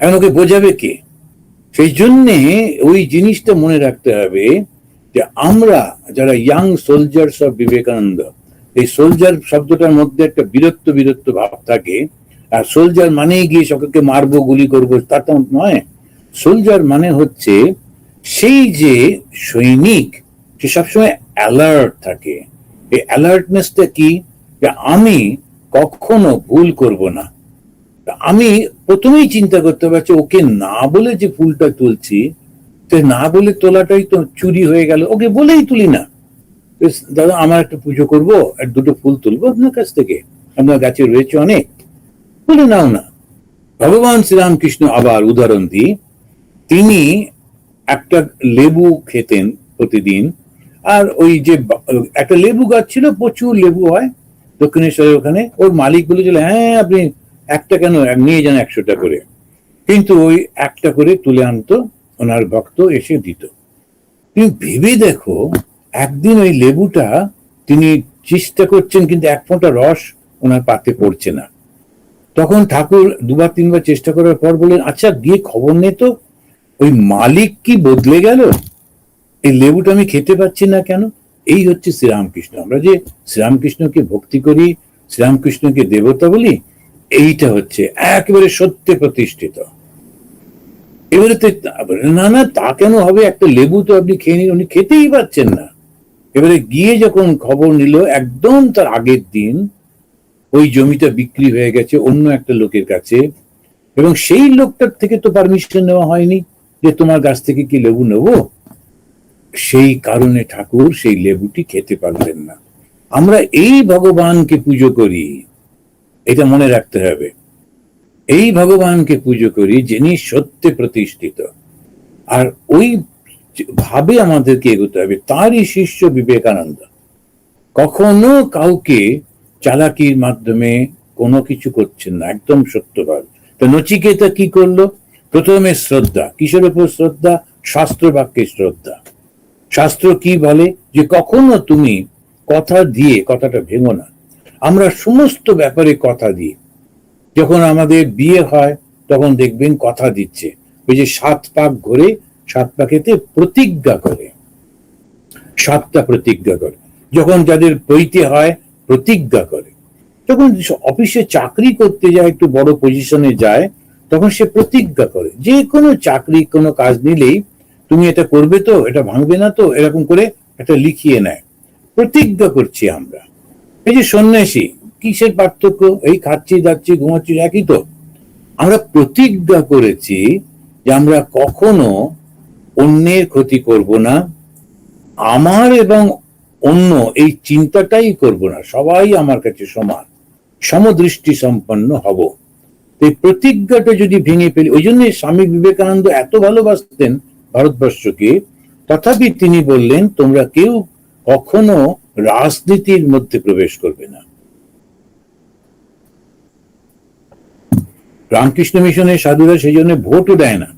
এখন ওকে বোঝাবে কে? সেই জন্যে ওই জিনিসটা মনে রাখতে হবে যে আমরা যারা ইয়াং সোলজার্স অফ বিবেকানন্দ, এই সোলজার শব্দটার মধ্যে একটা বীরত্ব বীরত্ব ভাব থাকে। আর সোলজার মানেই গিয়ে সকলকে মারবো গুলি করবো তা তো নয়। সোলজার মানে হচ্ছে সেই যে সৈনিক, সে সবসময় অ্যালার্ট থাকে। এই অ্যালার্টনেসটা কি? যে আমি কখনো ভুল করব না। আমি প্রথমেই চিন্তা করতে পারছি ওকে না বলে যে ফুলটা তুলছি, তো না বলে তোলাটাই তো চুরি হয়ে গেল। ওকে বলেই তুলি না, দাদা আমার একটা পুজো করবো আর দুটো ফুল তুলবো আপনার কাছ থেকে, আপনার গাছে রয়েছে অনেক, বলে নাও না। ভগবান শ্রীরামকৃষ্ণ আবার উদাহরণ দিই, তিনি একটা লেবু খেতেন প্রতিদিন। আর ওই যে একটা লেবু গাছ ছিল, প্রচুর লেবু হয় দক্ষিণেশ্বরের ওখানে। ওর মালিক বলেছিল হ্যাঁ আপনি একটা কেন, নিয়ে যান 100টা করে। কিন্তু ওই একটা করে তুলে আনতো, ওনার ভক্ত এসে দিত। তুমি ভেবে দেখো, একদিন ওই লেবুটা তিনি চেষ্টা করছেন কিন্তু এক ফোঁটা রস ওনার পাতে পড়ছে না। তখন ঠাকুর দুবার তিনবার চেষ্টা করার পর বললেন আচ্ছা গিয়ে খবর নে তো, ওই মালিক কি বদলে গেল? এই লেবুটা আমি খেতে পাচ্ছি না কেন? এই হচ্ছে শ্রীরামকৃষ্ণ। আমরা যে শ্রীরামকৃষ্ণকে ভক্তি করি, শ্রীরামকৃষ্ণকে দেবতা বলি, এইটা হচ্ছে একেবারে সত্যে প্রতিষ্ঠিত। এবারে না না তা কেন হবে, একটা লেবু তো আপনি খেয়ে নিন, উনি খেতেই পাচ্ছেন না। এবারে গিয়ে যখন খবর নিল, একদম তার আগের দিন ওই জমিটা বিক্রি হয়ে গেছে অন্য একটা লোকের কাছে, এবং সেই লোকটার থেকে তো পারমিশন নেওয়া হয়নি যে তোমার গাছ থেকে কি লেবু নেবো। সেই কারণে ঠাকুর সেই লেবুটি খেতে পারলেন না। আমরা এই ভগবানকে পুজো করি, এটা মনে রাখতে হবে। এই ভগবানকে পুজো করি যিনি সত্যে প্রতিষ্ঠিত, আর ওই ভাবে আমাদেরকে এগোতে হবে। তারই শিষ্য বিবেকানন্দ কখনো কাউকে চালাকির মাধ্যমে কোনো কিছু করছেন না, একদম সত্যবাদ। তো নচিকেতা কি করলো? প্রথমে শ্রদ্ধা। কিসের উপর শ্রদ্ধা? শাস্ত্র বাক্যে শ্রদ্ধা। শাস্ত্র কি বলে? যে কখনো তুমি কথা দিয়ে কথাটা ভেঙো না। আমরা সমস্ত ব্যাপারে কথা দিই। যখন আমাদের বিয়ে হয় তখন দেখবেন কথা দিচ্ছে, ওই যে 7 পাক ঘুরে 7 পাকেতে প্রতিজ্ঞা করে, 7টা প্রতিজ্ঞা করে। যখন যাদের পৈতে হয় প্রতিজ্ঞা করে। যখন অফিসে চাকরি করতে যায়, একটু বড় পজিশনে যায়, তখন সে প্রতিজ্ঞা করে। যে কোনো চাকরি কোনো কাজ নিলেই তুমি এটা করবে তো, এটা ভাঙবে না তো, এরকম করে একটা লিখিয়ে নেয়। প্রতিজ্ঞা করছি আমরা। এই যে সন্ন্যাসী, কিসের পার্থক্য? এই খাচ্ছি যাচ্ছি ঘুমাচ্ছি, একই তো। আমরা প্রতিজ্ঞা করেছি যে আমরা কখনো অন্যের ক্ষতি করব না, আমার এবং অন্য এই চিন্তাটাই করব না, সবাই আমার কাছে সমান, সমদৃষ্টি সম্পন্ন হব। এই প্রতিজ্ঞাটা যদি ভেঙে ফেলি, ওই জন্য স্বামী বিবেকানন্দ এত ভালোবাসতেন ভারতবর্ষকে, তথাপি তিনি বললেন তোমরা কেউ কখনো রাজনীতির মধ্যে প্রবেশ করবে না। রামকৃষ্ণ মিশনের সাধুরা সেই জন্য ভোটও দেয় না।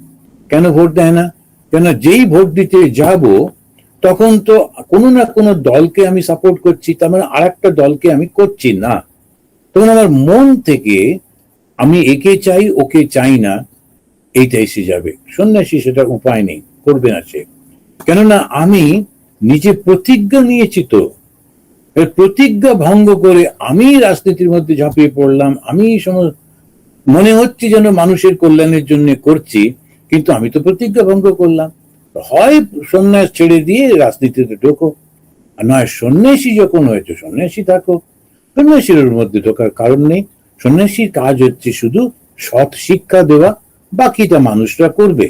কেন ভোট দেয় না? কেন যেই ভোট দিতে যাব তখন তো কোনো না কোনো দলকে আমি সাপোর্ট করছি, তার মানে আর একটা দলকে আমি করছি না। তখন আমার মন থেকে আমি একে চাই ওকে চাই না, এইটা এসে যাবে। সন্ন্যাসী সেটা উপায় নেই, করবে না সে। কেননা আমি নিজে প্রতিজ্ঞা নিয়েছি, তো প্রতিজ্ঞা ভঙ্গ করে আমি রাজনীতির মধ্যে ঝাঁপিয়ে পড়লাম। আমি মনে হচ্ছে যেন মানুষের কল্যাণের জন্য করছি, কিন্তু আমি তো প্রতিজ্ঞা ভঙ্গ করলাম। হয় সন্ন্যাস ছেড়ে দিয়ে রাজনীতিতে ঢোকো, আর নয় সন্ন্যাসী যখন হয়েছে সন্ন্যাসী থাকো। সন্ন্যাসীর মধ্যে ঢোকার কারণ নেই। সন্ন্যাসীর কাজ হচ্ছে শুধু সৎ শিক্ষা দেওয়া, বাকিটা মানুষরা করবে।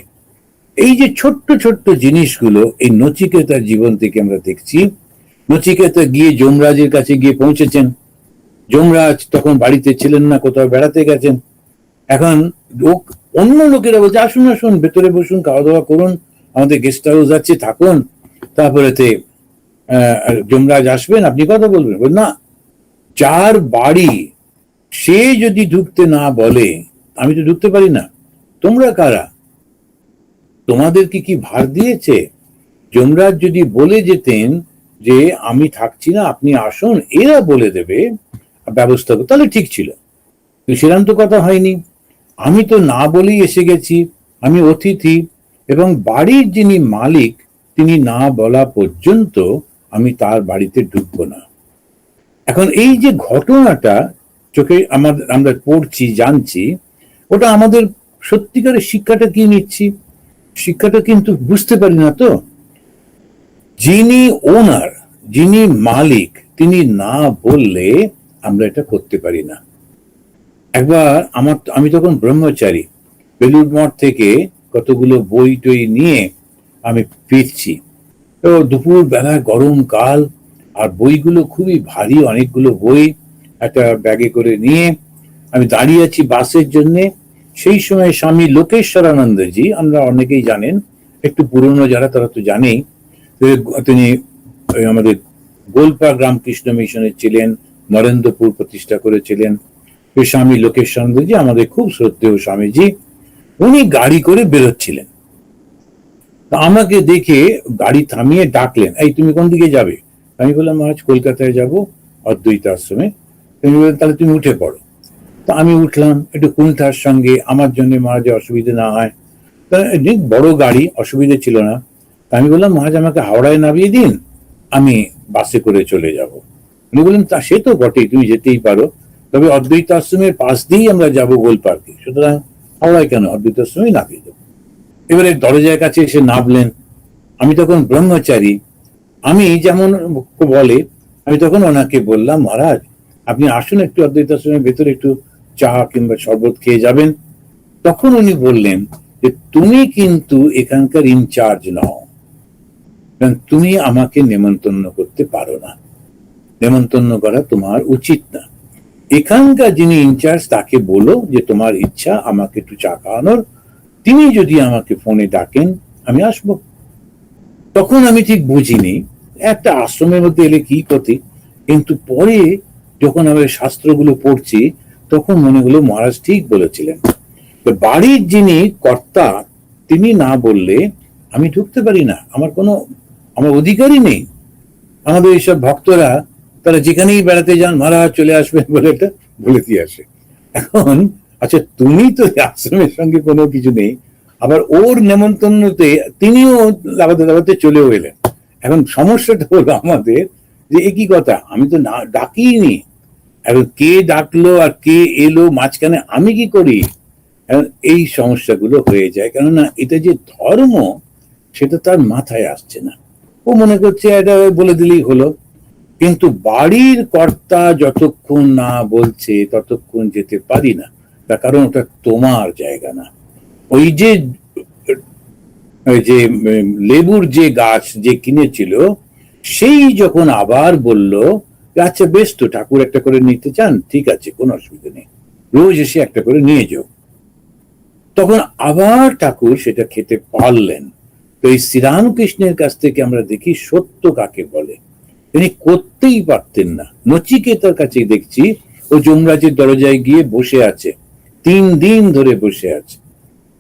এই যে ছোট্ট ছোট্ট জিনিসগুলো এই নচিকেতার জীবন থেকে আমরা দেখছি। নচিকেতা গিয়ে যমরাজের কাছে গিয়ে পৌঁছেছেন। যমরাজ তখন বাড়িতে ছিলেন না, কোথাও বেড়াতে গেছেন। এখন অন্য লোকেরা বলছে আসুন আসুন ভেতরে বসুন, খাওয়া দাওয়া করুন, আমাদের গেস্ট হাউস আছে, থাকুন, তারপরেতে যমরাজ আসবেন, আপনি কথা বলবেন। না, যার বাড়ি সে যদি ঢুকতে না বলে আমি তো ঢুকতে পারি না। তোমরা কারা? তোমাদেরকে কি ভার দিয়েছে? যমরাজ যদি বলে যেতেন যে আমি থাকছি না, আপনি আসুন, এরা বলে দেবে ব্যবস্থা, তাহলে ঠিক ছিল। সেরকম তো কথা হয়নি। আমি তো না বলেই এসে গেছি, আমি অতিথি, এবং বাড়ির যিনি মালিক তিনি না বলা পর্যন্ত আমি তার বাড়িতে ঢুকবো না। এখন এই যে ঘটনাটা চোখে আমরা পড়ছি, জানছি, ওটা আমাদের সত্যিকারের শিক্ষাটা কি নিচ্ছি? শিক্ষাটা কিন্তু বুঝতে পারি না তো। যিনি ওনার, যিনি মালিক, তিনি না বললে আমরা এটা করতে পারি না। একবার আমি তখন ব্রহ্মচারী, বেলুড় মঠ থেকে কতগুলো বই টই নিয়ে আমি ফিরছি। তো দুপুর বেলায় গরম কাল, আর বইগুলো খুবই ভারী, অনেকগুলো বই একটা ব্যাগে করে নিয়ে আমি দাঁড়িয়ে আছি বাসের জন্য। সেই সময় স্বামী লোকেশ্বরানন্দজি, আমরা অনেকেই জানেন, একটু পুরনো যারা তারা তো জানেই, তিনি আমাদের গোলপাড় রামকৃষ্ণ মিশনের ছিলেন, নরেন্দ্রপুর প্রতিষ্ঠা করেছিলেন। স্বামী লোকেশ্বরানন্দজি আমাদের খুব শ্রদ্ধেয় স্বামীজি, উনি গাড়ি করে বেরোচ্ছিলেন। আমাকে দেখে গাড়ি থামিয়ে ডাকলেন, এই তুমি কোন দিকে যাবে? আমি বললাম মহারাজ কলকাতায় যাব, অদ্বৈত আশ্রমে। তিনি বললেন তাহলে তুমি উঠে পড়ো। তা আমি উঠলাম একটু কুণ্ঠার সঙ্গে, আমার জন্য মহারাজের অসুবিধা না হয়। বড় গাড়ি, অসুবিধা ছিল না। আমি বললাম মহারাজ আমাকে হাওড়ায় নামিয়ে দিন, আমি বাসে করে চলে যাব। উনি বললেন তা সে তো বটেই, তুমি যেতেই পারো, তবে অদ্বৈত আশ্রমের পাশ দিয়েই আমরা যাবো গোলপার্কে, সুতরাং হাওড়ায় কেন, অদ্বৈত আশ্রমেই নামিয়ে দেবো। এবারে দরজার কাছে এসে নামলেন। আমি তখন ব্রহ্মচারী, আমি যেমন বলে, আমি তখন ওনাকে বললাম মহারাজ আপনি আসুন একটু অদ্বৈত আশ্রমের ভেতরে, একটু চা কিংবা শরবত খেয়ে যাবেন। তখন উনি বললেন যে তুমি কিন্তু এখানকার ইনচার্জ নও, তুমি আমাকে নেমন্তন্ন করতে পারো না, নেমন্তন্ন করা তোমার উচিত না। এখানকার যিনি ইনচার্জ তাকে বলো যে তোমার ইচ্ছা আমাকে একটু চা খাওয়ানোর, তিনি যদি আমাকে ফোনে ডাকেন আমি আসবো। তখন আমি ঠিক বুঝিনি একটা আশ্রমের মধ্যে এলে কি ক্ষতি, কিন্তু পরে যখন আমি শাস্ত্রগুলো পড়ছি তখন মনে হলো মহারাজ ঠিক বলেছিলেন। বাড়ির যিনি কর্তা তিনি না বললে আমি ঢুকতে পারি না, আমার অধিকারই নেই। আমাদের এইসব ভক্তরা তারা যেখানেই বেড়াতে যান মহারাজ চলে আসবেন বলে একটা বলে দিয়ে আসে। এখন আচ্ছা তুমি তো আশ্রমের সঙ্গে কোনো কিছু নেই, আবার ওর নেমন্তন্নতে তিনিও লাগাতে লাগাতে চলেও এলেন। এখন সমস্যাটা হলো আমাদের যে একই কথা, আমি তো না ডাকিনি, এখন কে ডাকলো আর কে এলো মাঝখানে আমি কি করি? এই সমস্যাগুলো হয়ে যায়, কেননা এটা যে ধর্ম সেটা তার মাথায় আসছে না। ও মনে করছে এটা বলে দিলেই হলো, কিন্তু বাড়ির কর্তা যতক্ষণ না বলছে ততক্ষণ যেতে পারি না, তার কারণ ওটা তোমার জায়গা না। ওই যে লেবুর যে গাছ যে কিনেছিল সেই যখন আবার বলল আচ্ছা বেশ তো ঠাকুর একটা করে নিতে চান, ঠিক আছে কোনো অসুবিধা নেই, রোজ এসে একটা করে নিয়ে যাও, তখন আবার ঠাকুর সেটা খেতে পারলেন। তো এই শ্রীরামকৃষ্ণের কাছ থেকে আমরা দেখি সত্য কাকে বলে, তিনি করতেই পারতেন না। নচিকেতার কাছে দেখছি ও যমরাজের দরজায় গিয়ে বসে আছে, 3 দিন ধরে বসে আছে।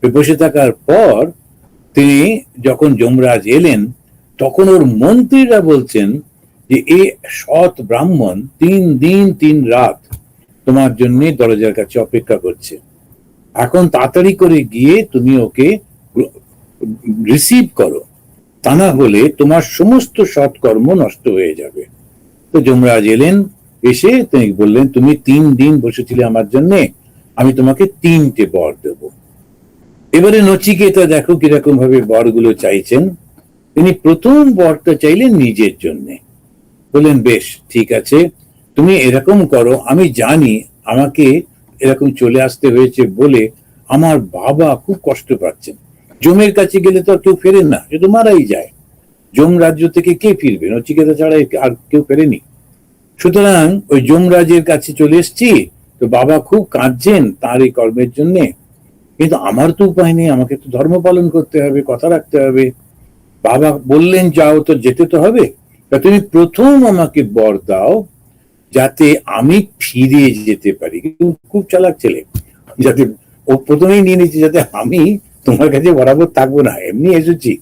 বসে থাকার পর তিনি যখন যমরাজ এলেন তখন ওর মন্ত্রীরা বলছেন যে এ সৎ ব্রাহ্মণ 3 দিন 3 রাত তোমার জন্য দরজার কাছে অপেক্ষা করছে, এখন তাড়াতাড়ি করে গিয়ে তুমি ওকে রিসিভ করো, তা না হলে তোমার সমস্ত সৎকর্ম নষ্ট হয়ে যাবে। তো যমরাজ এলেন, এসে তিনি বললেন তুমি 3 দিন বসেছিলে আমার জন্য, আমি তোমাকে 3টে বর দেব। এবারে নচিকেতা দেখো কিরকম ভাবে বরগুলো চাইছেন। তিনি প্রথম বরটা চাইলেন নিজের জন্য, বললেন বেশ ঠিক আছে তুমি এরকম করো, আমি জানি আমাকে এরকম চলে আসতে হয়েছে বলে আমার বাবা খুব কষ্ট পাচ্ছেন, যমের কাছে গেলে তো আর কেউ ফেরেন না, সে তো মারাই যায়, যম রাজ্য থেকে কে ফিরবে, নচিকেতা ছাড়া আর কেউ ফেরেনি। সুতরাং ওই যমরাজের কাছে চলে এসছি, তো বাবা খুব কাঁদছেন তার এই কর্মের জন্য, কিন্তু আমার তো উপায় নেই, আমাকে তো ধর্ম পালন করতে হবে, কথা রাখতে হবে। বাবা বললেন যাও, তো যেতে তো হবে, তা তুমি প্রথম আমাকে বর দাও যাতে আমি ফিরে যেতে পারি। খুব চালাক ছেলে, যাতে ও প্রথমেই নিয়ে নিচ্ছে যাতে আমি তোমার কাছে বরাবর থাকবো না, এমনি এসেছি,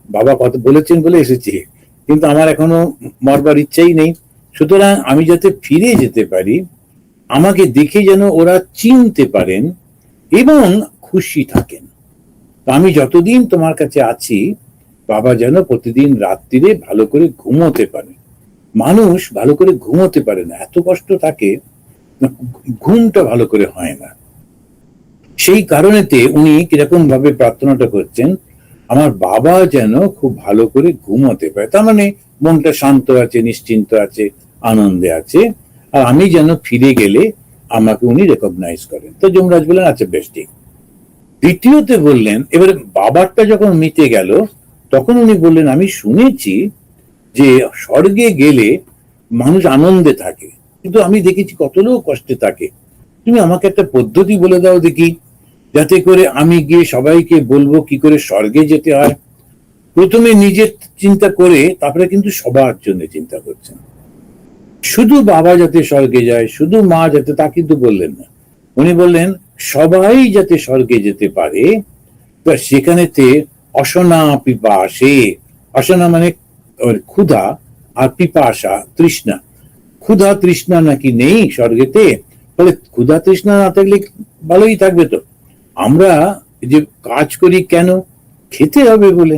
বাবা কত বলেছেন বলে এসেছি, কিন্তু আমার এখনো মরবার ইচ্ছাই নেই। সুতরাং আমি যাতে ফিরে যেতে পারি, আমাকে দেখে যেন ওরা চিনতে পারেন এবং খুশি থাকেন। আমি যতদিন তোমার কাছে আছি, বাবা যেন প্রতিদিন রাত্রিরে ভালো করে ঘুমোতে পারে। মানুষ ভালো করে ঘুমোতে পারে না, এত কষ্ট থাকে, ঘুমটা ভালো করে হয় না। সেই কারণেতে উনি কিরকম ভাবে প্রার্থনাটা করছেন, আমার বাবা যেন খুব ভালো করে ঘুমোতে পারে, তার মানে মনটা শান্ত আছে, নিশ্চিন্ত আছে, আনন্দে আছে, আর আমি যেন ফিরে গেলে আমাকে উনি রেকগনাইজ করেন। তো যমরাজ বললেন আচ্ছা বেশ ঠিক। দ্বিতীয়তে বললেন, এবারে বাবারটা যখন মিটে গেল, তখন উনি বললেন আমি শুনেছি যে স্বর্গে গেলে মানুষ আনন্দে থাকে, কিন্তু আমি দেখেছি কত লোক কষ্টে থাকে। তুমি আমাকে একটা পদ্ধতি বলে দাও দেখি, যাতে করে আমি গিয়ে সবাইকে বলবো কি করে স্বর্গে যেতে হয়। প্রথমে নিজের চিন্তা করে তারপরে কিন্তু সবার জন্য চিন্তা করছেন। শুধু বাবা যাতে স্বর্গে যায়, শুধু মা যাতে, তা কিন্তু বললেন না। উনি বললেন সবাই যাতে স্বর্গে যেতে পারে, সেখানেতে অসনা পিপাসে, অসনা মানে ক্ষুধা, আর পিপাসা তৃষ্ণা, ক্ষুধা তৃষ্ণা নাকি নেই স্বর্গেতে। ফলে ক্ষুধা তৃষ্ণা না থাকলে ভালোই থাকবে। তো আমরা যে কাজ করি কেন, খেতে হবে বলে।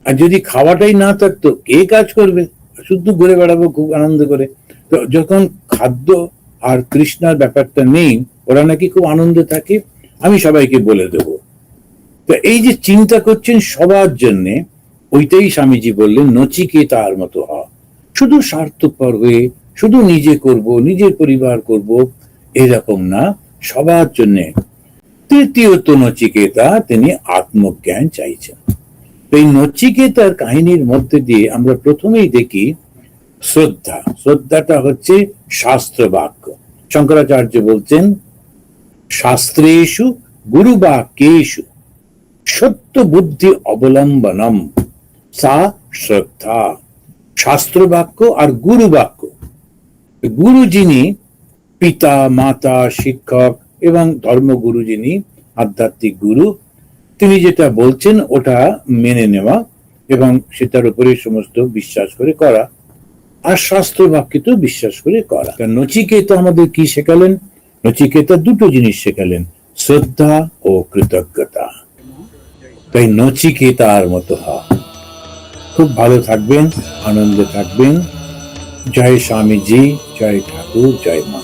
আর যদি খাওয়াটাই না থাকতো, কে কাজ করবে? শুধু ঘুরে বেড়াবো খুব আনন্দ করে। তো যখন খাদ্য আর তৃষ্ণার ব্যাপারটা নেই, ওরা নাকি খুব আনন্দে থাকে। আমি সবাইকে বলে দেবো। তো এই যে চিন্তা করছেন সবার জন্যে, ওইটাই স্বামীজি বললেন নচিকেতার মতো হ। শুধু স্বার্থপর হয়ে শুধু নিজে করব, নিজের পরিবার করব, এরকম না, সবার জন্যে। তৃতীয়ত নচিকেতা, তিনি আত্মজ্ঞান চাইছেন। এই নচিকেতার কাহিনীর মধ্যে দিয়ে আমরা প্রথমেই দেখি শ্রদ্ধা। শ্রদ্ধাটা হচ্ছে শাস্ত্র বাক্য। শঙ্করাচার্য বলছেন শাস্ত্রেষু গুরু বাক্যেষু সত্য বুদ্ধি অবলম্বনম সা শ্রদ্ধা। শাস্ত্র বাক্য আর গুরু বাক্য, গুরু যিনি পিতা, মাতা, শিক্ষক এবং ধর্মগুরু যিনি আধ্যাত্মিক গুরু, তিনি যেটা বলছেন ওটা মেনে নেওয়া এবং সেটার উপরে সমস্ত বিশ্বাস করে করা, আর শাস্ত্র বাক্যে তো বিশ্বাস করে করা। নচিকেতা আমাদের কি শেখালেন? নচিকেতা দুটো জিনিস শেখালেন, শ্রদ্ধা ও কৃতজ্ঞতা। তাই নচিকেতার মতো হওয়া। খুব ভালো থাকবেন, আনন্দে থাকবেন। জয় স্বামীজি, জয় ঠাকুর, জয় মা।